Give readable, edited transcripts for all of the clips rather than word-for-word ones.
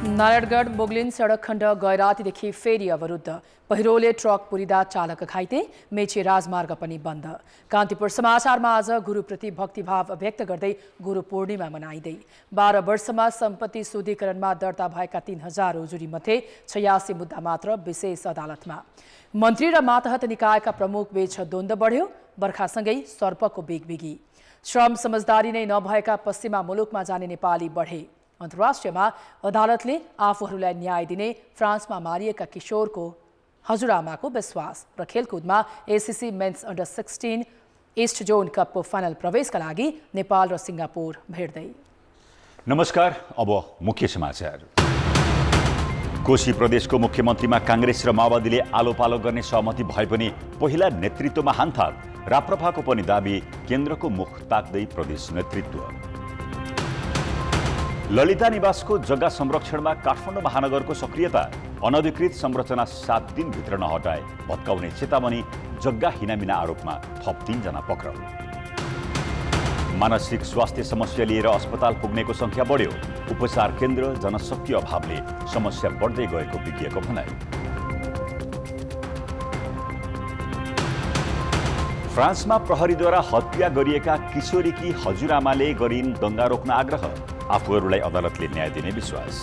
नारायणगढ मोगलिन सडक खण्ड गैरातीदेखि फेरि अवरुद्ध। पहिरोले ट्रक पुरिँदा चालक घाइते, मेची राजमार्ग पनि बन्द। कान्तिपुर समाचारमा आज गुरुप्रति भक्तिभाव व्यक्त गर्दै गुरु पूर्णिमा मनाइँदै 12 वर्षमा सम्पत्ति शुद्धिकरणमा दर्ता भएका 3000 उजुरी मध्ये 86 मुद्दा मात्र विशेष अदालतमा। मन्त्री र मातहत निकायका प्रमुख बीच द्वन्द्व बढ्यो, बर्खासँगै सर्पको बेगबेगी। श्रम समझदारी नै नभएका पश्चिमा मुलुकमा जाने नेपाली बढे। अन्तर्राष्ट्रियमा अदालतले आफूहरूलाई न्याय दिने फ्रान्समा मारिएका किशोरको हजुरआमाको विश्वास। र खेलकुदमा ACC men's under 16 east zone कपको फाइनल प्रवेशका लागि नेपाल र सिङ्गापुर भेट्दै। नमस्कार, अब मुख्य समाचार। कोशी प्रदेशको मुख्यमन्त्रीमा कांग्रेस र माओवादीले आलोपालो गर्ने सहमति भए पनि पहिला नेतृत्वमा हानथाल। राप्रपाको पनि दाबी, केन्द्रको मुख ताक्दै प्रदेश नेतृत्व। ललिता निवासको जग्गा संरक्षणमा काठमाडौँ महानगरको सक्रियता। अनधिकृत संरचना 7 दिनभित्र नहटाए भत्काउने चेतावनी। जग्गा हिनामिना आरोपमा थप 3 जना पक्राउ। मानसिक स्वास्थ्य समस्या लिएर अस्पताल पुग्नेको संख्या बढ्यो। उपचार केन्द्र जनशक्ति अभावले समस्या बढ्दै गएको विज्ञको भनाइ। फ्रान्समा प्रहरीद्वारा हत्या गरिएका किशोरीकी हजुरआमाले गरिन् दंगा रोक्न आग्रह। आफूहरूलाई अदालतले न्याय दिने विश्वास।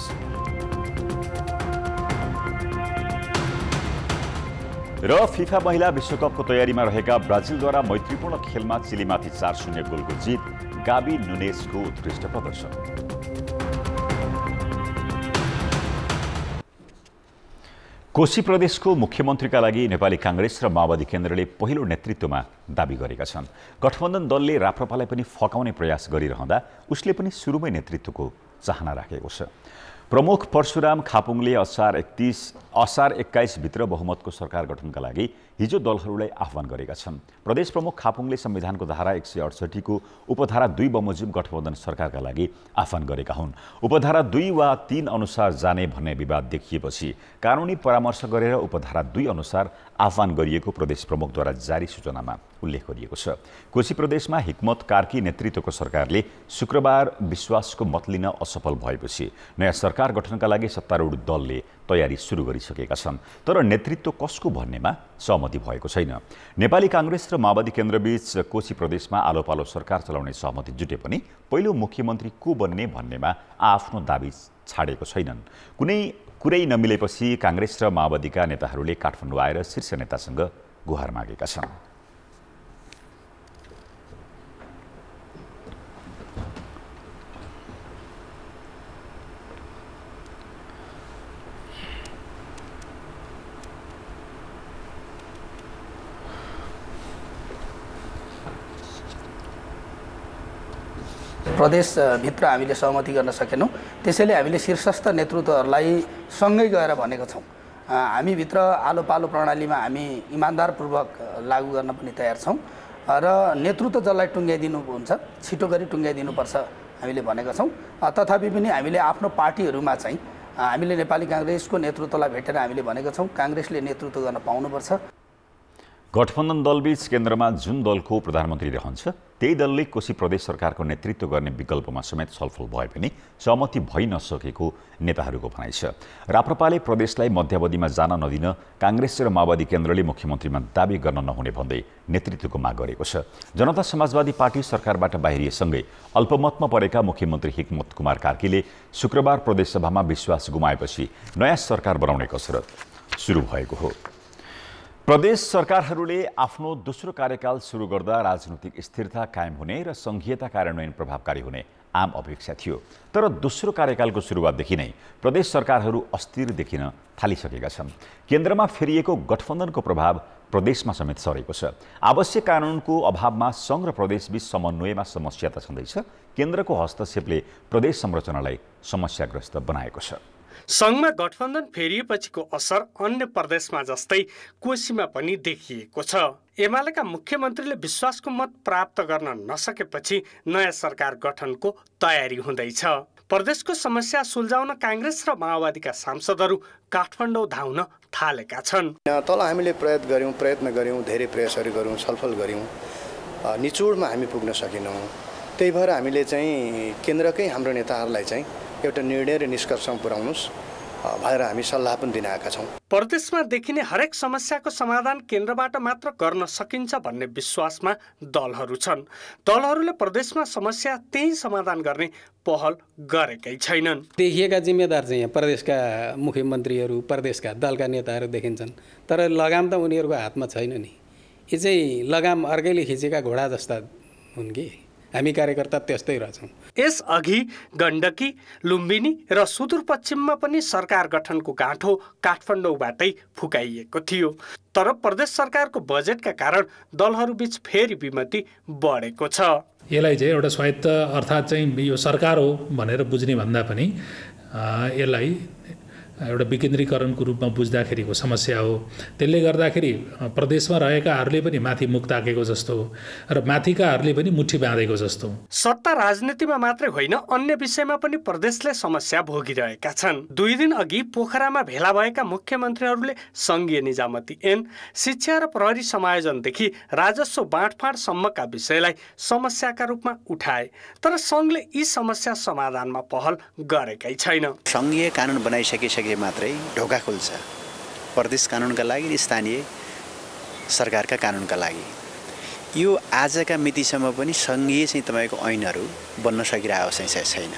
र फिफा महिला विश्वकपको तयारीमा रहेका ब्राजिलद्वारा मैत्रीपूर्ण खेलमा चिलीमाथि 4-0 गोलको जित। गाबी नुनेसको उत्कृष्ट प्रदर्शन। कोशी प्रदेशको मुख्यमन्त्रीका लागि नेपाली कांग्रेस र माओवादी केन्द्रले पहिलो नेतृत्वमा दाबी गरेका छन्। गठबन्धन दलले राप्रपालाई पनि फकाउने प्रयास गरिरहँदा उसले पनि सुरुमै नेतृत्वको चाहना राखेको छ। प्रमुख परशुराम खापुङले असार 21 भित्र बहुमतको सरकार गठनका लागि हिजो दलहरूलाई आह्वान गरेका छन्। प्रदेश प्रमुख खापुङले संविधानको धारा 168 को उपधारा 2 बमोजिम गठबन्धन सरकारका लागि आह्वान गरेका हुन्। उपधारा 2 वा 3 अनुसार जाने भन्ने विवाद देखिएपछि कानुनी परामर्श गरेर उपधारा 2 अनुसार आह्वान गरिएको प्रदेश प्रमुखद्वारा जारी सूचनामा उल्लेख गरिएको छ। कोशी प्रदेशमा हिक्मत कार्की नेतृत्वको सरकारले शुक्रबार विश्वासको मत लिन असफल भएपछि नयाँ सरकार गठनका लागि सत्तारूढ दलले तयारी सुरु गरिसकेका छन्। तर नेतृत्व कसको भन्नेमा सहमति भएको छैन। नेपाली कांग्रेस र माओवादी केन्द्रबीच कोशी प्रदेशमा आलोपालो सरकार चलाउने सहमति जुटे पनि पहिलो मुख्यमन्त्री को बन्ने भन्नेमा आफ्नो दाबी छाडेको छैनन्। कुनै कुरै नमिलेपछि कांग्रेस र माओवादीका नेताहरूले काठमाडौँ आएर शीर्ष नेतासँग गुहार मागेका छन्। प्रदेशभित्र हामीले सहमति गर्न सकेनौँ। त्यसैले हामीले शीर्षस्थ नेतृत्वहरूलाई सँगै गएर भनेको छौँ। हामीभित्र आलो पालो प्रणालीमा हामी इमान्दारपूर्वक लागू गर्न पनि तयार छौँ र नेतृत्व जसलाई टुङ्ग्याइदिनु हुन्छ छिटो गरी टुङ्ग्याइदिनुपर्छ हामीले भनेका छौँ। तथापि पनि हामीले आफ्नो पार्टीहरूमा चाहिँ हामीले नेपाली कांग्रेसको नेतृत्वलाई भेटेर हामीले भनेका छौँ कांग्रेसले नेतृत्व गर्न पाउनुपर्छ। गठबन्धन दलबीच केन्द्रमा जुन दलको प्रधानमन्त्री रहन्छ त्यही दलले कोशी प्रदेश सरकारको नेतृत्व गर्ने विकल्पमा समेत छलफल भए पनि सहमति भइ नसकेको नेताहरूको भनाइ छ। राप्रपाले प्रदेशलाई मध्यावधिमा जान नदिन कांग्रेस र माओवादी केन्द्रले मुख्यमन्त्रीमा दाबी गर्न नहुने भन्दै नेतृत्वको माग गरेको छ। जनता समाजवादी पार्टी सरकारबाट बाहिरिएसँगै अल्पमतमा परेका मुख्यमन्त्री हिक्मत कुमार कार्कीले शुक्रबार प्रदेशसभामा विश्वास गुमाएपछि नयाँ सरकार बनाउने कसरत सुरु भएको हो। प्रदेश सरकारहरूले आफ्नो दोस्रो कार्यकाल सुरु गर्दा राजनीतिक स्थिरता कायम हुने र संघीयता कार्यान्वयन प्रभावकारी हुने आम अपेक्षा थियो। तर दोस्रो कार्यकालको सुरुवातदेखि नै प्रदेश सरकारहरू अस्थिर देखिन थालिसकेका छन्। केन्द्रमा फेरिएको गठबन्धनको प्रभाव प्रदेशमा समेत सरेको छ। आवश्यक कानुनको अभावमा संघ र प्रदेशबीच समन्वयमा समस्या त छँदैछ। केन्द्रको हस्तक्षेपले प्रदेश संरचनालाई समस्याग्रस्त बनाएको छ। संघमा गठबन्धन फेरिएपछिको असर अन्य प्रदेशमा जस्तै कोशीमा पनि देखिएको छ। एमालेका मुख्यमन्त्रीले विश्वासको मत प्राप्त गर्न नसकेपछि नयाँ सरकार गठनको तयारी हुँदैछ। प्रदेशको समस्या सुल्झाउन कांग्रेस र माओवादीका सांसदहरू काठमाडौँ धाउन थालेका छन्। तल हामीले प्रयत्न गर्यौं, धेरै प्रयासहरू गर्यौं, छलफल गर्यौं, निचोडमा हामी पुग्न सकेनौं। त्यही भएर हामीले चाहिँ केन्द्रकै हाम्रो नेताहरूलाई चाहिँ एउटा निर्णय र निष्कर्षमा पुर्याउनुस् भनेर हामी सल्लाह पनि दिन आएका छौँ। प्रदेशमा देखिने हरेक समस्याको समाधान केन्द्रबाट मात्र गर्न सकिन्छ भन्ने विश्वासमा दलहरू छन्। दलहरूले प्रदेशमा समस्या त्यही समाधान गर्ने पहल गरेकै छैनन्। देखिएका जिम्मेदार चाहिँ यहाँ प्रदेशका मुख्यमन्त्रीहरू, प्रदेशका दलका नेताहरू देखिन्छन्, तर लगाम त उनीहरूको हातमा छैन नि। यो चाहिँ लगाम अर्कैले खिचेका घोडा जस्ता हुन् कि हामी कार्यकर्ता त्यस्तै रहेछौँ। यसअघि गण्डकी, लुम्बिनी र सुदूरपश्चिममा पनि सरकार गठनको गाँठो काठमाडौँबाटै फुकाइएको थियो। तर प्रदेश सरकारको बजेटका कारण दलहरूबीच फेरि विमति बढेको छ। यसलाई चाहिँ एउटा स्वायत्त अर्थात् चाहिँ यो सरकार हो भनेर बुझ्ने भन्दा पनि यसलाई एउटा विकेन्द्रीकरणको रूपमा बुझ्दाखेरिको समस्या हो। त्यसले गर्दाखेरि प्रदेशमा रहेकाहरूले पनि माथि मुख ताकेको जस्तो र माथिकाहरूले पनि मुठी बाँधेको जस्तो। सत्ता राजनीतिमा मात्रै होइन, अन्य विषयमा पनि प्रदेशले समस्या भोगिरहेका छन्। 2 दिन अघि पोखरामा भेला भएका मुख्यमन्त्रीहरूले सङ्घीय निजामती ऐन, शिक्षा र प्रहरी समायोजनदेखि राजस्व बाँडफाँडसम्मका विषयलाई समस्याका रूपमा उठाए। तर सङ्घले यी समस्या समाधानमा पहल गरेकै छैन। सङ्घीय कानुन बनाइसकिसके मात्रै ढोका खुल्छ प्रदेश कानुनका लागि, स्थानीय सरकारका कानुनका लागि। यो आजका मितिसम्म पनि सङ्घीय चाहिँ तपाईँको ऐनहरू बन्न सकिरहेको चाहिँ छैन।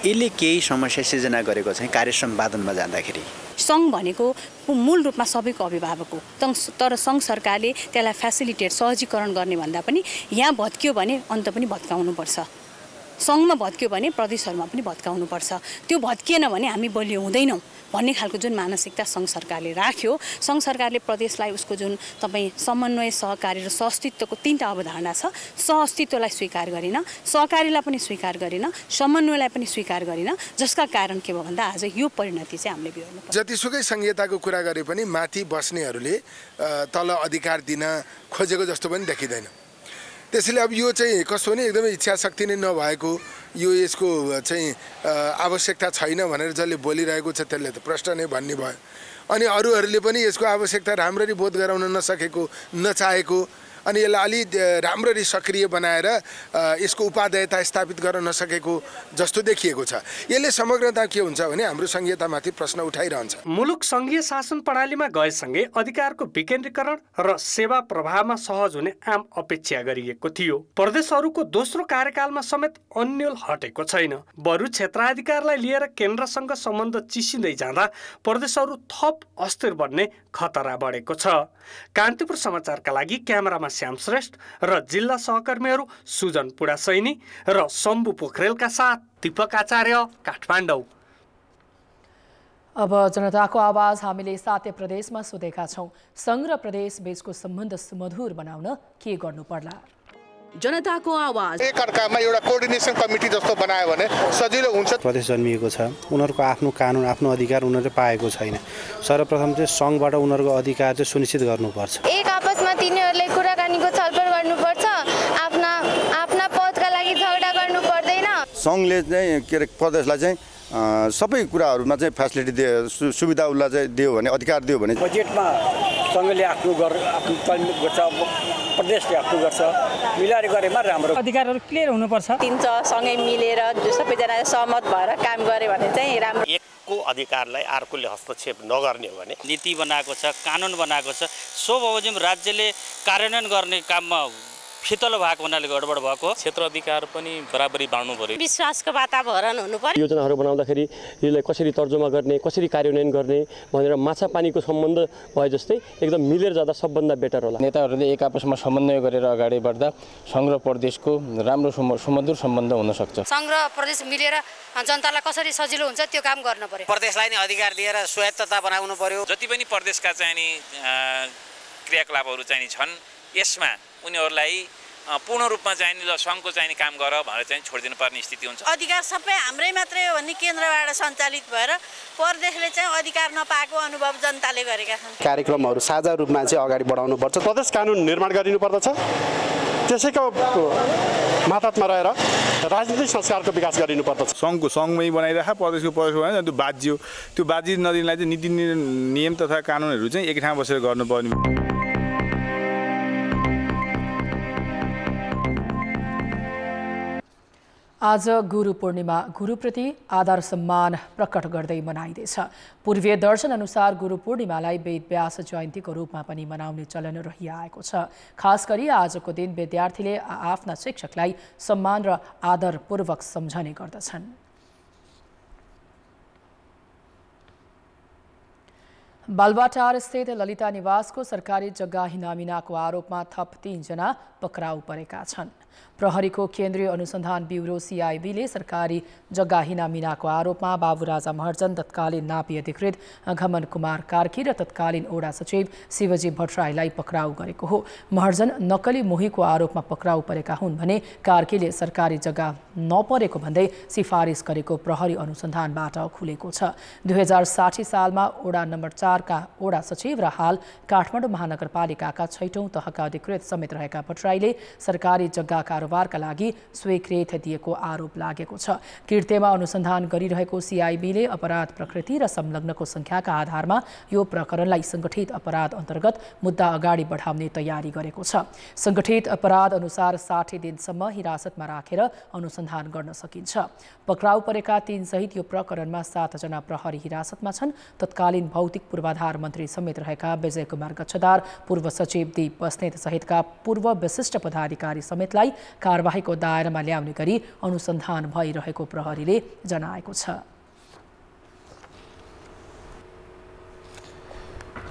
यसले केही समस्या सिर्जना गरेको चाहिँ कार्य सम्पादनमा जाँदाखेरि। सङ्घ भनेको मूल रूपमा सबैको अभिभावक हो, तर सङ्घ सरकारले त्यसलाई फेसिलिटेट, सहजीकरण गर्ने भन्दा पनि यहाँ भत्कियो भने अन्त पनि भत्काउनुपर्छ। सङ्घमा भत्कियो भने प्रदेशहरूमा पनि भत्काउनुपर्छ। त्यो भत्किएन भने हामी बलियो हुँदैनौँ भन्ने खालको जुन मानसिकता सङ्घ सरकारले राख्यो। सङ्घ सरकारले प्रदेशलाई उसको जुन तपाईँ समन्वय, सहकारी र सहअस्तित्वको 3टा अवधारणा छ, सहअस्तित्वलाई स्वीकार गरेन, सहकारीलाई पनि स्वीकार गरेन, समन्वयलाई पनि स्वीकार गरेन, जसका कारण के भयो भन्दा आज यो परिणति चाहिँ हामीले बिहोर्नु पर्छ। जतिसुकै संहिताको कुरा गरे पनि माथि बस्नेहरूले तल अधिकार दिन खोजेको जस्तो पनि देखिँदैन। त्यसैले अब यो चाहिँ कस्तो भने एकदमै इच्छा शक्ति नै नभएको, यो यसको चाहिँ आवश्यकता छैन भनेर जसले बोलिरहेको छ त्यसले त प्रश्न नै भन्ने भयो। अनि अरूहरूले पनि यसको आवश्यकता राम्ररी बोध गराउन नसकेको, नचाहेको, अनि यसलाई अलि राम्ररी सक्रिय बनाएर यसको उपादेयता स्थापित गर्न नसकेको जस्तो देखिएको छ। यसले समग्रता के हुन्छ भने हाम्रो संहितामाथि प्रश्न उठाइरहन्छ। मुलुक सङ्घीय शासन प्रणालीमा गएसँगै अधिकारको विकेन्द्रीकरण र सेवा प्रभावमा सहज हुने आम अपेक्षा गरिएको थियो। प्रदेशहरूको दोस्रो कार्यकालमा समेत अन्यल हटेको छैन। बरु क्षेत्राधिकारलाई लिएर केन्द्रसँग सम्बन्ध चिसिँदै जाँदा प्रदेशहरू थप अस्थिर बन्ने खतरा बढेको छ। कान्तिपुर समाचारका लागि क्यामेरामा श्याम श्रेष्ठ र जिल्ला सहकर्मीहरू सुजन पुडासैनी र शम्भु पोखरेलका साथ दीपक आचार्य, काठमाडौँ। अब जनताको आवाज हामीले सातै प्रदेशमा सोधेका छौँ। सङ्घ र प्रदेश बीचको सम्बन्ध सुमधुर बनाउन के गर्नु पर्ला? जनताको आवाज एक अर्कामा एउटा कोअर्डिनेसन कमिटी जस्तो बनायो भने सजिलो हुन्छ। प्रदेश जन्मिएको छ, उनीहरूको आफ्नो कानुन, आफ्नो अधिकार उनीहरूले पाएको छैन। सर्वप्रथम चाहिँ सङ्घबाट उनीहरूको अधिकार चाहिँ सुनिश्चित गर्नुपर्छ। एक आपसमा तिनीहरूले कुराकानीको छलफल गर्नुपर्छ। आफ्ना पदका लागि झगडा गर्नु पर्दैन। सङ्घले चाहिँ के अरे प्रदेशलाई चाहिँ सबै कुराहरूमा चाहिँ फेसिलिटी दियो, सुविधा उसलाई चाहिँ दियो भने, अधिकार दियो भने। बजेटमा सङ्घले आफ्नो गर्छ, प्रदेशले आफ्नो गर्छ, मिलाएर गरेमा राम्रो। अधिकारहरू क्लियर हुनुपर्छ। सँगै मिलेर सबैजना सहमत भएर काम गरे भने चाहिँ राम्रो। एकको अधिकारलाई अर्कोले हस्तक्षेप नगर्ने हो भने नीति बनाएको छ, कानुन बनाएको छ, सो बमोजिम राज्यले कार्यान्वयन गर्ने काममा फितलो भएको हुनाले गडबड भएको। क्षेत्र अधिकार पनि बराबरी बाँड्नु पर्यो। विश्वासको वातावरण हुनु पर्यो। योजनाहरू बनाउँदाखेरि यसलाई कसरी तर्जुमा गर्ने, कसरी कार्यान्वयन गर्ने भनेर माछा पानीको सम्बन्ध भए जस्तै एकदम मिलेर जाँदा सबभन्दा बेटर होला। नेताहरूले एक आपसमा समन्वय गरेर अगाडि बढ्दा सङ्घ र प्रदेशको राम्रो सुमधुर सम्बन्ध हुन सक्छ। सङ्घ र प्रदेश मिलेर जनतालाई कसरी सजिलो हुन्छ त्यो काम गर्न पर्यो। प्रदेशलाई नै अधिकार दिएर स्वायत्तता बनाउनु पर्यो। जति पनि प्रदेशका चाहिँ नि क्रियाकलापहरू चाहिँ छन् यसमा उनीहरूलाई पूर्ण रूपमा चाहिँ नि सङ्घको चाहिँ काम गर भनेर चाहिँ छोडिदिनु पर्ने स्थिति हुन्छ। अधिकार सबै हाम्रै मात्रै हो भन्ने केन्द्रबाट सञ्चालित भएर प्रदेशले चाहिँ अधिकार नपाएको अनुभव जनताले गरेका छन्। कार्यक्रमहरू साझा रूपमा चाहिँ अगाडि बढाउनुपर्छ। प्रदेश कानुन निर्माण गरिनुपर्दछ। त्यसैको मातहतमा रहेर राजनीतिक संस्कारको विकास गरिनुपर्दछ। सङ्घको सङ्घमै बनाइराख, प्रदेशको प्रदेशको बनाइराख, त्यो बाजियो। त्यो बाजी नदिनलाई चाहिँ नीति नियम तथा कानुनहरू चाहिँ एक ठाउँमा बसेर गर्नुपर्ने। आज गुरु पूर्णिमा गुरुप्रति आदर सम्मान प्रकट गर्दै मनाइँदैछ। पूर्वीय दर्शन अनुसार गुरु पूर्णिमालाई वेदव्यास जयन्तीको रूपमा पनि मनाउने चलन रहिआएको छ। खास गरी आजको दिन विद्यार्थीले आफ्ना शिक्षकलाई सम्मान र आदरपूर्वक सम्झने गर्दछन्। बालुवाटार स्थित ललिता निवासको सरकारी जग्गा हिनामिनाको आरोपमा थप 3 जना पक्राउ परेका छन्। प्रहरीको केन्द्रीय अनुसन्धान ब्युरो CIB ले सरकारी जग्गा हिनामिनाको आरोपमा बाबुराजा महर्जन, तत्कालीन नापी अधिकृत घमन कुमार कार्की र तत्कालीन ओडा सचिव शिवजी भट्टराईलाई पक्राउ गरेको हो। महर्जन नक्कली मोहीको आरोपमा पक्राउ परेका हुन् भने कार्कीले सरकारी जग्गा नपरेको भन्दै सिफारिस गरेको प्रहरी अनुसन्धानबाट खुलेको छ। 2060 सालमा ओडा नम्बर 4 का ओडा सचिव र हाल काठमाडौँ महानगरपालिकाका 6औं तहका अधिकृत समेत रहेका भट्टराईले सरकारी जग्गा कारोबारका लागि स्वीकृत दिएको आरोप लागेको छ। कृत्यमा अनुसन्धान गरिरहेको CIB ले अपराध प्रकृति र संलग्नको संख्याका आधारमा यो प्रकरणलाई संगठित अपराध अन्तर्गत मुद्दा अगाडि बढाउने तयारी गरेको छ। संगठित अपराध अनुसार 60 दिनसम्म हिरासतमा राखेर अनुसन्धान गर्न सकिन्छ। पक्राउ परेका 3 सहित यो प्रकरणमा 7 जना प्रहरी हिरासतमा छन्। तत्कालीन भौतिक पूर्वाधार मन्त्री समेत रहेका विजय कुमार गच्छदार, पूर्व सचिव दीप बस्नेत सहितका पूर्व विशिष्ट पदाधिकारी समेतलाई कारबाहीको दायरामा ल्याउने गरी अनुसन्धान भइरहेको प्रहरीले जनाएको छ।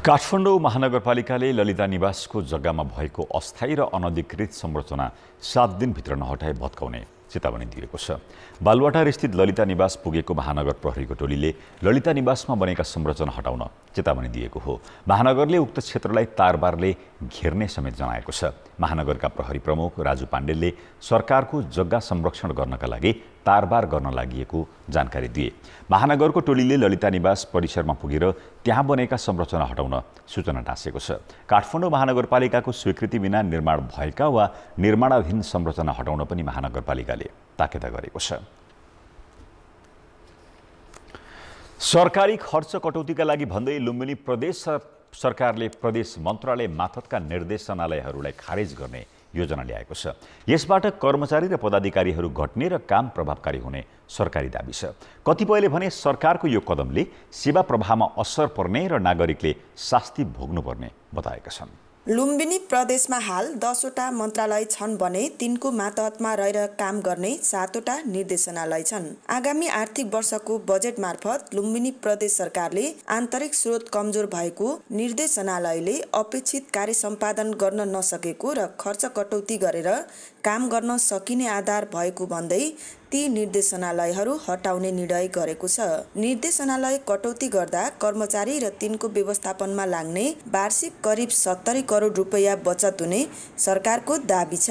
काठमाडौँ महानगरपालिकाले ललिता निवासको जग्गामा भएको अस्थायी र अनधिकृत संरचना 7 दिनभित्र नहटाए भत्काउने चेतावनी दिएको छ। बालुवाटार स्थित ललिता निवास पुगेको महानगर प्रहरीको टोलीले ललिता निवासमा बनेका संरचना हटाउन चेतावनी दिएको हो। महानगरले उक्त क्षेत्रलाई तारबारले घेर्ने समेत जनाएको छ। महानगरका प्रहरी प्रमुख राजु पाण्डेलले सरकारको जग्गा संरक्षण गर्नका लागि तारबार गर्न लागि जानकारी दिए। महानगरको टोलीले ललिता निवास परिसरमा पुगेर त्यहाँ बनेका संरचना हटाउन सूचना टाँसेको छ। काठमाडौँ महानगरपालिकाको स्वीकृति बिना निर्माण भएका वा निर्माणाधीन संरचना हटाउन पनि महानगरपालिकाले ताकेता गरेको छ। सरकारी खर्च कटौतीका लागि भन्दै लुम्बिनी प्रदेश सरकारले प्रदेश मन्त्रालय मार्फतका निर्देशनालयहरूलाई खारेज गर्ने योजना ल्याएको छ। यसबाट कर्मचारी र पदाधिकारीहरू घट्ने र काम प्रभावकारी हुने सरकारी दाबी छ। कतिपयले भने सरकारको यो कदमले सेवा प्रवाहमा असर पर्ने र नागरिकले शास्ति भोग्नुपर्ने बताएका छन्। लुम्बिनी प्रदेशमा हाल 10 वटा मन्त्रालय छन् भने तिनको मातहतमा रहेर काम गर्ने 7 वटा निर्देशनालय छन्। आगामी आर्थिक वर्षको बजेट मार्फत लुम्बिनी प्रदेश सरकारले आन्तरिक स्रोत कमजोर भएको निर्देशनालयले अपेक्षित कार्य सम्पादन गर्न नसकेको र खर्च कटौती गरेर काम गर्न सकिने आधार भएको भन्दै ती निर्देशनालयहरू हटाउने निर्णय गरेको छ। निर्देशनालय कटौती गर्दा कर्मचारी र तिनको व्यवस्थापनमा लाग्ने वार्षिक करिब 70 करोड रुपैयाँ बचत हुने सरकारको दाबी छ।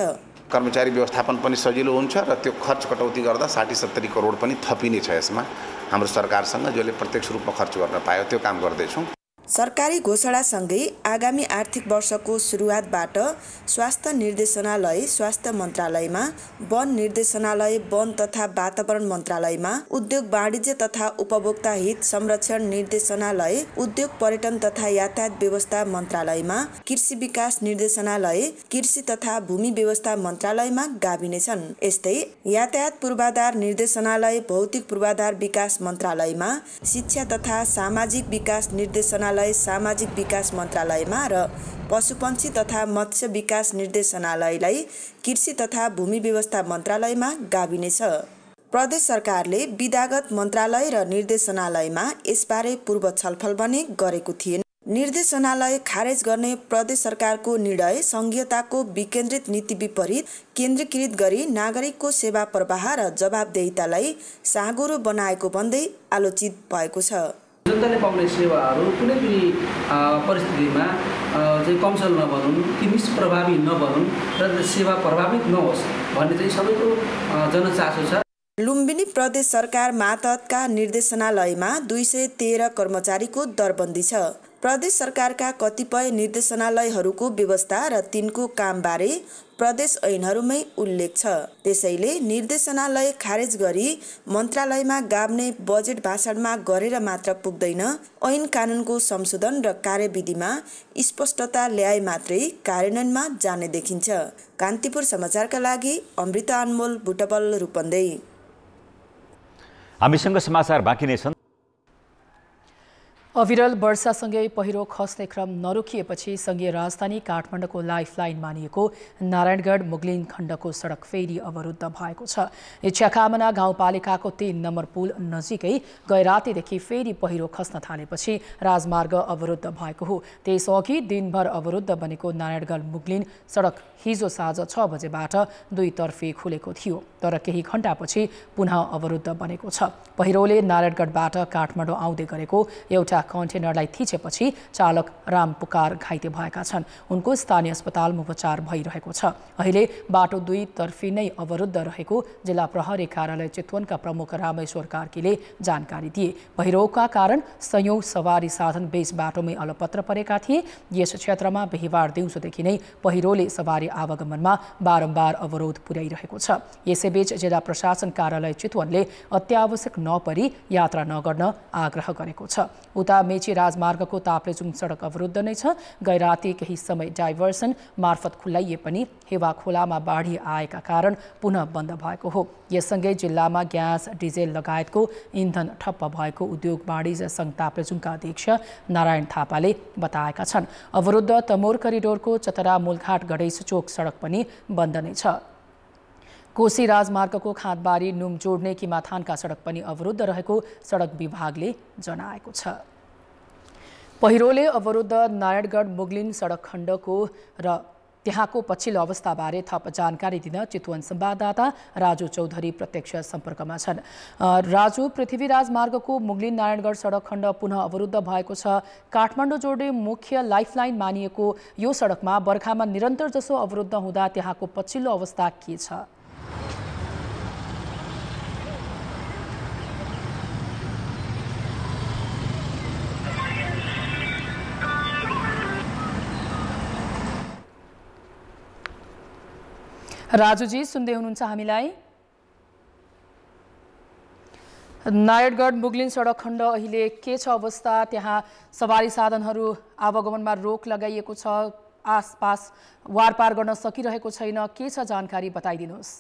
कर्मचारी व्यवस्थापन पनि सजिलो हुन्छ र त्यो खर्च कटौती गर्दा 60-70 करोड पनि थपिने छ। यसमा हाम्रो सरकारसँग जसले प्रत्यक्ष रूपमा खर्च गर्न पायो त्यो काम गर्दैछौँ। सरकारी घोषणासँगै आगामी आर्थिक वर्षको सुरुवातबाट स्वास्थ्य निर्देशनालय स्वास्थ्य मन्त्रालयमा, वन निर्देशनालय वन तथा वातावरण मन्त्रालयमा, उद्योग वाणिज्य तथा उपभोक्ता हित संरक्षण निर्देशनालय उद्योग पर्यटन तथा यातायात व्यवस्था मन्त्रालयमा, कृषि विकास निर्देशनालय कृषि तथा भूमि व्यवस्था मन्त्रालयमा गाभिनेछन्। यस्तै यातायात पूर्वाधार निर्देशनालय भौतिक पूर्वाधार विकास मन्त्रालयमा, शिक्षा तथा सामाजिक विकास निर्देशनालय सामाजिक विकास मन्त्रालयमा र पशुपन्छी तथा मत्स्य विकास निर्देशनालयलाई कृषि तथा भूमि व्यवस्था मन्त्रालयमा गाभिनेछ। प्रदेश सरकारले विधागत मन्त्रालय र निर्देशनालयमा यसबारे पूर्व छलफल पनि गरेको थिएन। निर्देशनालय खारेज गर्ने प्रदेश सरकारको निर्णय संघीयताको विकेन्द्रित नीति विपरीत केन्द्रीकृत गरी नागरिकको सेवा प्रवाह र जवाबदेहितालाई साँगुरो बनाएको भन्दै आलोचित भएको छ। जनताले पाउने सेवाहरू कुनै पनि परिस्थितिमा चाहिँ कमजोर नबनुन्, कि निष्प्रभावी नबनुन् र सेवा प्रभावित नहोस् भन्ने चाहिँ सबैको जनचासो छ। लुम्बिनी प्रदेश सरकार मातहतका निर्देशनालयमा 213 कर्मचारीको दरबन्दी छ। प्रदेश सरकारका कतिपय निर्देशनालयहरूको व्यवस्था र तिनको कामबारे प्रदेश ऐनहरूमै उल्लेख छ। त्यसैले निर्देशनालय खारेज गरी मन्त्रालयमा गाभ्ने बजेट भाषणमा गरेर मात्र पुग्दैन, ऐन कानुनको संशोधन र कार्यविधिमा स्पष्टता ल्याए मात्रै कार्यान्वयनमा जाने देखिन्छ। कान्तिपुर समाचारका लागि अमृता अनमोल, बुटबल, रूपन्देही। हामीसँग समाचार बाँकी नै छन्। अविरल वर्षासँगै पहिरो खस्ने क्रम नरोकिएपछि संघीय राजधानी काठमाडौँको लाइफलाइन मानिएको नारायणगढ मुगलिन खण्डको सडक फेरि अवरुद्ध भएको छ। इच्छाकामना गाउँपालिकाको 3 नम्बर पुल नजिकै गैरातीदेखि फेरि पहिरो खस्न थालेपछि राजमार्ग अवरुद्ध भएको हो। त्यसअघि दिनभर अवरुद्ध बनेको नारायणगढ मुगलिन सडक हिजो साँझ 6 बजेबाट दुईतर्फी खुलेको थियो, तर केही घण्टापछि पुनः अवरुद्ध बनेको छ। पहिरोले नारायणगढबाट काठमाडौँ आउँदै गरेको एउटा कन्टेनरलाई थिचेपछि चालक राम पुकार घाइते भएका छन्। उनको स्थानीय अस्पतालमा उपचार भइरहेको छ। अहिले बाटो दुईतर्फी नै अवरुद्ध रहेको जिल्ला प्रहरी कार्यालय चितवनका प्रमुख रामेश्वर कार्कीले जानकारी दिए। पहिरोका कारण सयौं सवारी साधन बीच बाटोमै अलपत्र परेका थिए। यस क्षेत्रमा बिहीबार दिउँसोदेखि नै पहिरोले सवारी आवागमनमा बारम्बार अवरोध पुर्याइरहेको छ। यसैबीच जिल्ला प्रशासन कार्यालय चितवनले अत्यावश्यक नपरी यात्रा नगर्न आग्रह गरेको छ। उता मेची राजमार्गको ताप्लेजुङ सडक अवरुद्ध नै छ। गैराती केही समय डाइभर्सन मार्फत खुलाइए पनि हेवा खोलामा बाढी आएका कारण पुनः बन्द भएको हो। यससँगै जिल्लामा ग्यास, डिजेल लगायतको इन्धन ठप्प भएको उद्योग वाणिज्य सङ्घ ताप्लेजुङका अध्यक्ष नारायण थापाले बताएका छन्। अवरुद्ध तमोर करिडोरको चतरा मूलघाट गणेश चोक सडक पनि बन्द नै छ। कोशी राजमार्गको खाँदबारी नुम जोड्ने किमाथानका सडक पनि अवरुद्ध रहेको सडक विभागले जनाएको छ। पहिरोले अवरुद्ध नारायणगढ मुगलिन सडक खण्डको र त्यहाँको पछिल्लो अवस्थाबारे थप जानकारी दिन चितवन संवाददाता राजु चौधरी प्रत्यक्ष सम्पर्कमा छन्। राजु, पृथ्वीराज मार्गको मुगलिन नारायणगढ सडक खण्ड पुनः अवरुद्ध भएको छ। काठमाडौँ जोड्ने मुख्य लाइफलाइन मानिएको यो सडकमा बर्खामा निरन्तर जसो अवरुद्ध हुँदा त्यहाँको पछिल्लो अवस्था के छ? राजुजी, सुन्दै हुनुहुन्छ हामीलाई? नारायणगढ मुगलिन सडक खण्ड अहिले के छ अवस्था? त्यहाँ सवारी साधनहरू आवागमनमा रोक लगाइएको छ, आसपास वारपार गर्न सकिरहेको छैन, के छ जानकारी बताइदिनुहोस्।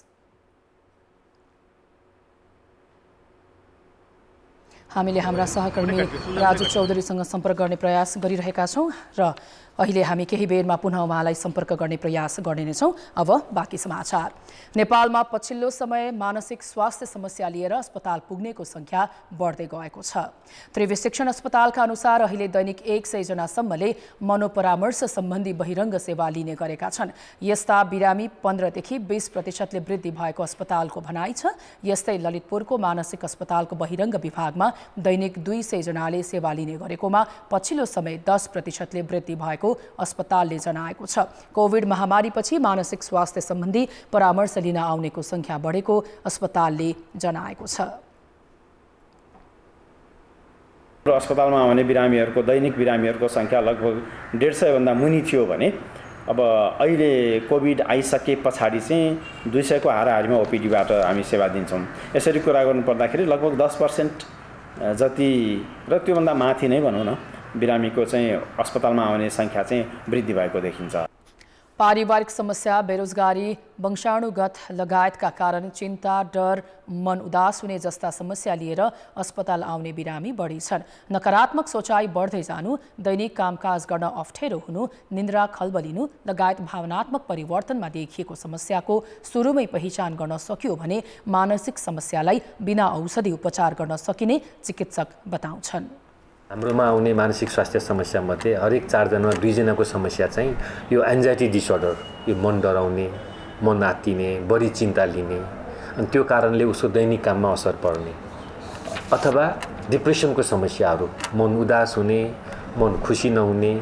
हामीले हाम्रा सहकर्मी राजु चौधरीसँग सम्पर्क गर्ने प्रयास गरिरहेका छौँ र अहिले हामी केही बेरमा पुनः उहाँलाई सम्पर्क गर्ने प्रयास गर्ने नै छौँ। अब बाँकी समाचार। नेपालमा पछिल्लो समय मानसिक स्वास्थ्य समस्या लिएर अस्पताल पुग्नेको संख्या बढ्दै गएको छ। त्रिवी शिक्षण अस्पतालका अनुसार अहिले दैनिक 100 जनासम्मले मनोपरामर्श सम्बन्धी बहिरङ्ग सेवा लिने गरेका छन्। यस्ता बिरामी 15 देखि 20% वृद्धि भएको अस्पतालको भनाइ छ। यस्तै ललितपुरको मानसिक अस्पतालको बहिरङ्ग विभागमा दैनिक 200 जनाले सेवा लिने गरेकोमा पछिल्लो समय 10% वृद्धि भएको अस्पतालले जनाएको छ। कोभिड महामारीपछि मानसिक स्वास्थ्य सम्बन्धी परामर्श लिन आउनेको संख्या बढेको अस्पतालले जनाएको छ। अस्पतालमा आउने बिरामीहरूको दैनिक बिरामीहरूको संख्या लगभग 150 भन्दा मुनि थियो भने अब अहिले कोभिड आइसके पछाडि चाहिँ 200 को हाराहारीमा ओपीडीबाट हामी सेवा दिन्छौँ। यसरी कुरा गर्नु पर्दाखेरि लगभग 10% जति र त्योभन्दा माथि नै भनौँ न बिरामीको चाहिँ अस्पतालमा आउने संख्या चाहिँ वृद्धि भएको देखिन्छ। पारिवारिक समस्या, बेरोजगारी, वंशाणुगत लगायतका कारण चिन्ता, डर, मन उदास हुने जस्ता समस्या लिएर अस्पताल आउने बिरामी बढी छन्। नकारात्मक सोचाइ बढ्दै जानु, दैनिक कामकाज गर्न अप्ठ्यारो हुनु, निन्द्रा खलबलिनु लगायत भावनात्मक परिवर्तनमा देखिएको समस्याको सुरुमै पहिचान गर्न सकियो भने मानसिक समस्यालाई बिना औषधि उपचार गर्न सकिने चिकित्सक बताउँछन्। हाम्रोमा आउने मानसिक स्वास्थ्य समस्यामध्ये हरेक 4 जनामा 2 जनाको समस्या चाहिँ यो एन्जाइटी डिसअर्डर, यो मन डराउने, मन आत्तिने, बढी चिन्ता लिने, अनि त्यो कारणले उसको दैनिक काममा असर पर्ने, अथवा डिप्रेसनको समस्याहरू, मन उदास हुने, मन खुसी नहुने,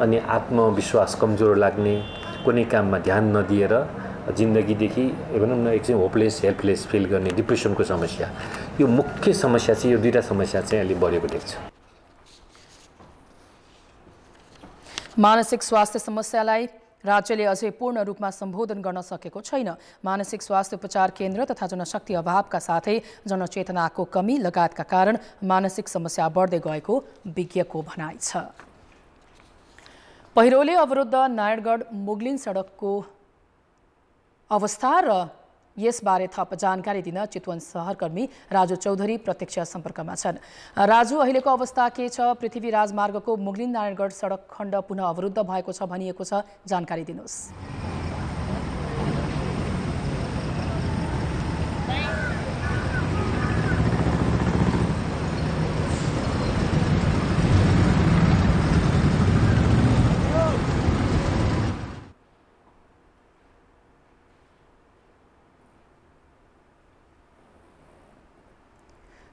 अनि आत्मविश्वास कमजोर लाग्ने, कुनै काममा ध्यान नदिएर जिन्दगीदेखि भनौँ न एकछिन होपलेस, हेल्पलेस फिल गर्ने डिप्रेसनको समस्या, यो मुख्य समस्या चाहिँ यो 2टा समस्या चाहिँ अलि बढेको देख्छ। मानसिक स्वास्थ्य समस्यालाई राज्यले अझै पूर्ण रूपमा सम्बोधन गर्न सकेको छैन। मानसिक स्वास्थ्य उपचार केन्द्र तथा जनशक्ति अभावका साथै जनचेतनाको कमी लगायतका कारण मानसिक समस्या बढ्दै गएको विज्ञको भनाइ छ। पहिरोले अवरुद्ध नारायणगढ मुगलिन सडकको अवस्था र यसबारे थप जानकारी दिन चितवन सहरकर्मी राजु चौधरी प्रत्यक्ष सम्पर्कमा छन्। राजु, अहिलेको अवस्था के छ? पृथ्वी राजमार्गको मुगलिन नारायणगढ सडक खण्ड पुनः अवरुद्ध भएको छ भनिएको छ, जानकारी दिनुहोस्।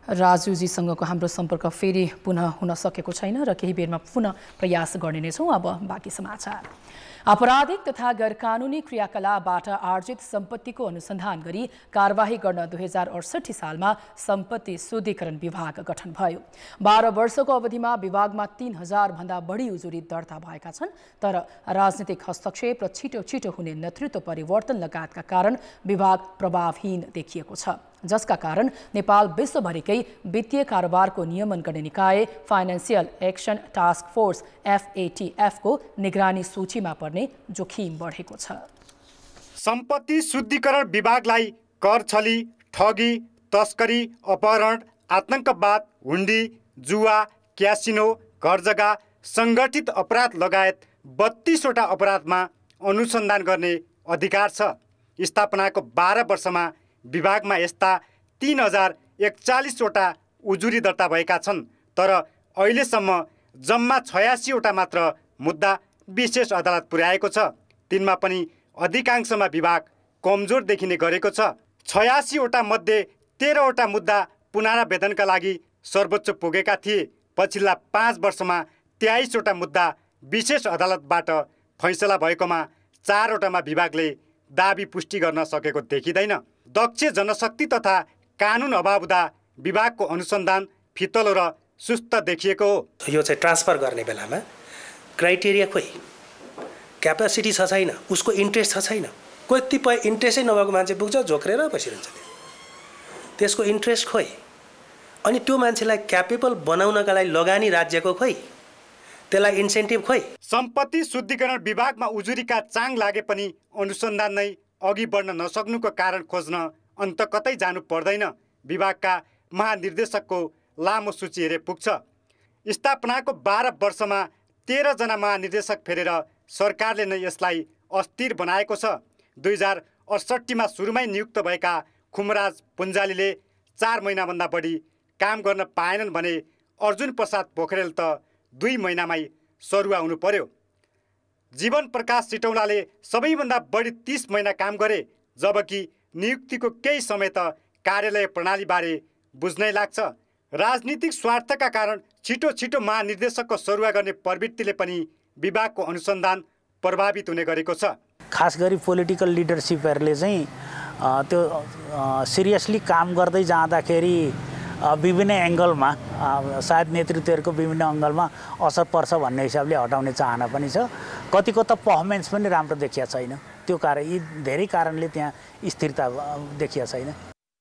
राजुजीसँगको हाम्रो सम्पर्क फेरि पुनः हुन सकेको छैन र केही बेरमा पुनः प्रयास गर्ने नै छौँ। अब बाँकी समाचार। आपराधिक तथा गैरकानुनी क्रियाकलापबाट आर्जित सम्पत्तिको अनुसन्धान गरी कारबाही गर्न 2068 सालमा सम्पत्ति शुद्धिकरण विभाग गठन भयो। 12 वर्षको अवधिमा विभागमा 3000 भन्दा बढी उजुरी दर्ता भएका छन्। तर राजनीतिक हस्तक्षेप र छिटो हुने नेतृत्व परिवर्तन लगायतका कारण विभाग प्रभावहीन देखिएको छ, जसका कारण नेपाल विश्वभरिकै वित्तीय कारोबारको नियमन गर्ने निकाय financial action task force FATF को निगरानी सूचीमा पर्ने जोखिम बढेको छ। सम्पत्ति शुद्धिकरण विभागलाई कर छली, ठगी, तस्करी, अपहरण, आतंकवाद, हुन्डी, जुवा, क्यासिनो, घर जग्गा, संगठित अपराध लगायत 32 वटा अपराधमा अनुसन्धान गर्ने अधिकार छ। स्थापनाको 12 वर्षमा विभागमा यस्ता 3041 वटा उजुरी दर्ता भएका छन्। तर अहिलेसम्म जम्मा 86 वटा मात्र मुद्दा विशेष अदालत पुर्याएको छ। तिनमा पनि अधिकांशमा विभाग कमजोर देखिने गरेको छ। 86 वटा मध्ये 13 वटा मुद्दा पुनरावेदनका लागि सर्वोच्च पुगेका थिए। पछिल्ला 5 वर्षमा 23 वटा मुद्दा विशेष अदालतबाट फैसला भएकोमा 4 वटामा विभागले दाबी पुष्टि गर्न सकेको देखिँदैन। दक्ष जनशक्ति तथा कानुन अभाव हुँदा विभागको अनुसन्धान फितलो र सुस्त देखिएको हो। यो चाहिँ ट्रान्सफर गर्ने बेलामा क्राइटेरिया खोइ, क्यापासिटी छ छैन, उसको इन्ट्रेस्ट छ छैन। कतिपय इन्ट्रेस्टै नभएको मान्छे पुग्छ, झोक्रेर बसिरहन्छ, त्यसको इन्ट्रेस्ट खोइ। अनि त्यो मान्छेलाई क्यापेबल बनाउनका लागि लगानी राज्यको खोइ, त्यसलाई इन्सेन्टिभ खोइ। सम्पत्ति शुद्धिकरण विभागमा उजुरीका चाङ लागे पनि अनुसन्धान नै अघि बढ्न नसक्नुको कारण खोज्न अन्त कतै जानु पर्दैन। विभागका महानिर्देशकको लामो सूची हेरे पुग्छ। स्थापनाको 12 वर्षमा 13 जना महानिर्देशक फेरेर सरकारले नै यसलाई अस्थिर बनाएको छ। 2068 सुरुमै नियुक्त भएका खुमराज पुन्जालीले 4 महिनाभन्दा बढी काम गर्न पाएनन् भने अर्जुन प्रसाद पोखरेल त 2 महिनामै सरुवा हुनु पर्यो। जीवन प्रकाश सिटौलाले सबैभन्दा बढी 30 महिना काम गरे, जबकि नियुक्तिको केही समय त कार्यालय प्रणालीबारे बुझ्नै लाग्छ। राजनीतिक स्वार्थका कारण छिटो महानिर्देशकको सरुवा गर्ने प्रवृत्तिले पनि विभागको अनुसन्धान प्रभावित हुने गरेको छ। खास गरी पोलिटिकल लिडरसिपहरूले चाहिँ त्यो सिरियसली काम गर्दै जाँदाखेरि विभिन्न एङ्गलमा सायद नेतृत्वहरूको विभिन्न अङ्गलमा असर पर्छ भन्ने हिसाबले हटाउने चाहना पनि छ। कतिको त पर्फर्मेन्स पनि राम्रो देखिया छैन। त्यो कारण यी धेरै कारणले त्यहाँ स्थिरता देखिया छैन।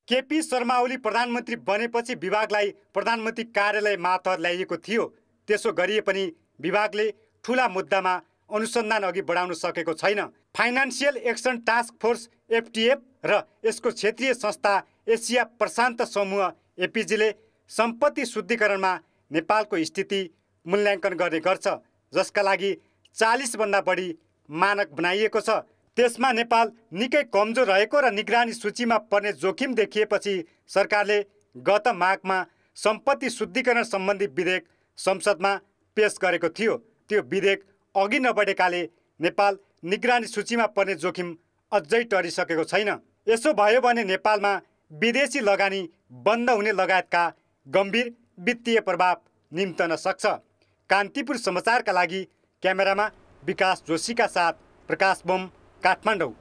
केपी शर्मा ओली प्रधानमन्त्री बनेपछि विभागलाई प्रधानमन्त्री कार्यालय मातहत ल्याइएको थियो। त्यसो गरिए पनि विभागले ठुला मुद्दामा अनुसन्धान अघि बढाउन सकेको छैन। Financial action task force FATF र यसको क्षेत्रीय संस्था एसिया प्रशान्त समूह APG ले सम्पत्ति शुद्धिकरणमा नेपालको स्थिति मूल्याङ्कन गर्ने गर्छ, जसका लागि 40 भन्दा बढी मानक बनाइएको छ। त्यसमा नेपाल निकै कमजोर रहेको र निगरानी सूचीमा पर्ने जोखिम देखिएपछि सरकारले गत माघमा सम्पत्ति शुद्धिकरण सम्बन्धी विधेयक संसदमा पेश गरेको थियो। त्यो विधेयक अघि नबढेकाले नेपाल निगरानी सूचीमा पर्ने जोखिम अझै टरिसकेको छैन। यसो भयो भने नेपालमा विदेशी लगानी बन्द हुने लगायतका गम्भीर वित्तीय प्रभाव निम्तन सक्छ। कान्तिपुर समाचारका लागि क्यामेरामा विकास जोशीका साथ प्रकाश बोम, काठमाडौँ।